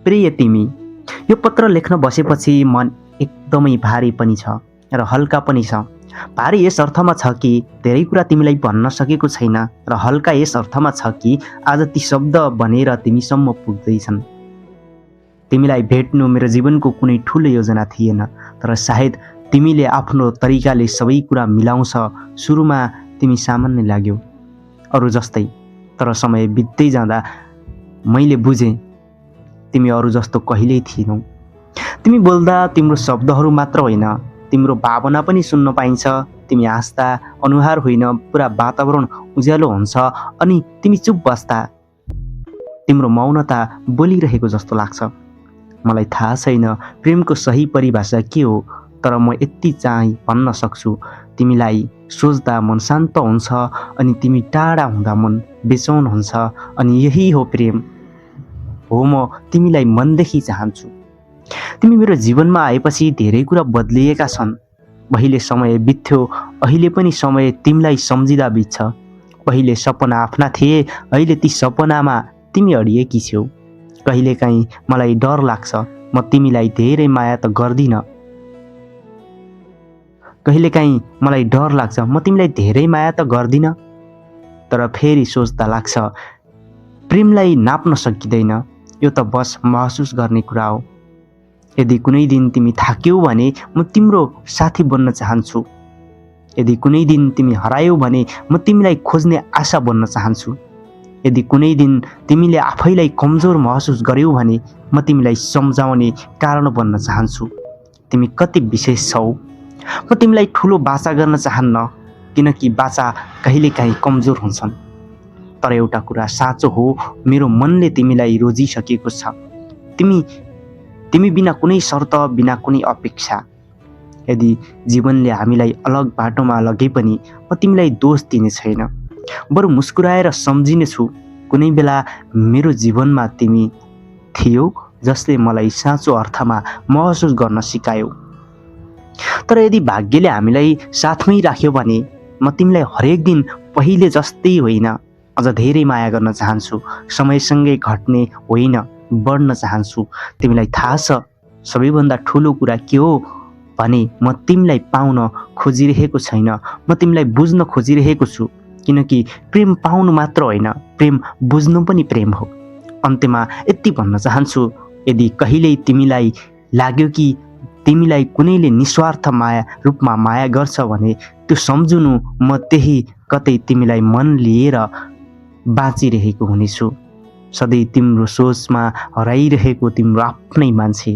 प्रिय तिमी, यो पत्र लेख्न बसेपछि मन एकदमै भारी पनि छ र हल्का पनि छ। भारी यस अर्थमा छ कि धेरै कुरा तिमीलाई भन्न सकेको छैन र हल्का यस अर्थमा छ कि आज ती शब्द बनेर तिमीसम्म पुग्दैछन्। तिमीलाई भेट्नु मेरो जीवनको कुनै ठुलो योजना थिएन, तर सायद तिमीले आफ्नो तरिकाले सबै कुरा मिलाउँछ। सुरुमा तिमी सामान्य लाग्यौ, अरू जस्तै, तर समय बित्दै जाँदा मैले बुझेँ तिमी अरू जस्तो कहिल्यै थिएनौ। तिमी बोल्दा तिम्रो शब्दहरू मात्र होइन, तिम्रो भावना पनि सुन्न पाइन्छ। तिमी हाँस्दा अनुहार होइन, पुरा वातावरण उज्यालो हुन्छ अनि तिमी चुप बस्दा तिम्रो मौनता बोलिरहेको जस्तो लाग्छ। मलाई थाहा छैन प्रेमको सही परिभाषा के हो, तर म यति चाहिँ भन्न सक्छु, तिमीलाई सोच्दा मन शान्त हुन्छ अनि तिमी टाढा हुँदा मन बेचैन हुन्छ, अनि यही हो प्रेम। हो, म तिमीलाई मनदेखि चाहन्छु। तिमी मेरो जीवनमा आएपछि धेरै कुरा बदलिएका छन्। पहिले समय बित्थ्यो, अहिले पनि समय तिमीलाई सम्झिँदा बित्छ। पहिले सपना आफ्ना थिए, अहिले ती सपनामा तिमी अडिएकी छेउ। कहिलेकाहीँ मलाई डर लाग्छ म तिमीलाई धेरै माया त गर्दिनँ। कहिलेकाहीँ मलाई डर लाग्छ म तिमीलाई धेरै माया त गर्दिनँ, तर फेरि सोच्दा लाग्छ प्रेमलाई नाप्न सकिँदैन, यो त बस महसुस गर्ने कुरा हो। यदि कुनै दिन तिमी थाक्यौ भने म तिम्रो साथी बन्न चाहन्छु। यदि कुनै दिन तिमी हरायौ भने म तिमीलाई खोज्ने आशा बन्न चाहन्छु। यदि कुनै दिन तिमीले आफैलाई कमजोर महसुस गर्यौ भने म तिमीलाई सम्झाउने कारण बन्न चाहन्छु। तिमी कति विशेष छौ। म तिमीलाई ठुलो बाचा गर्न चाहन्न, किनकि बाचा कहिलेकाहीँ कमजोर हुन्छन्। तर एउटा कुरा साँचो हो, मेरो मनले तिमीलाई रोजिसकेको छ। तिमी बिना कुनै शर्त, बिना कुनै अपेक्षा। यदि जीवनले हामीलाई अलग बाटोमा लगे पनि म तिमीलाई दोष दिने छैन, बरु मुस्कुराएर सम्झिनेछु। कुनै बेला मेरो जीवनमा तिमी थियौ जसले मलाई साँचो अर्थमा महसुस गर्न सिकायो। तर यदि भाग्यले हामीलाई साथमै राख्यो भने म तिमीलाई हरेक दिन पहिले जस्तै होइन, अझ धेरै माया गर्न चाहन्छु। समयसँगै घट्ने होइन, बढ्न चाहन्छु। तिमीलाई थाहा छ सबैभन्दा ठुलो कुरा के हो भने म तिमीलाई पाउन खोजिरहेको छैन, म तिमीलाई बुझ्न खोजिरहेको छु। किनकि प्रेम पाउनु मात्र होइन, प्रेम बुझ्नु पनि प्रेम हो। अन्त्यमा यति भन्न चाहन्छु, यदि कहिल्यै तिमीलाई लाग्यो कि तिमीलाई कुनैले निस्वार्थ माया रूपमा माया गर्छ भने त्यो सम्झुनु म त्यही कतै तिमीलाई मन लिएर बाँचिरहेको हुनेछु। सधैँ तिम्रो सोचमा हराइरहेको तिम्रो आफ्नै मान्छे।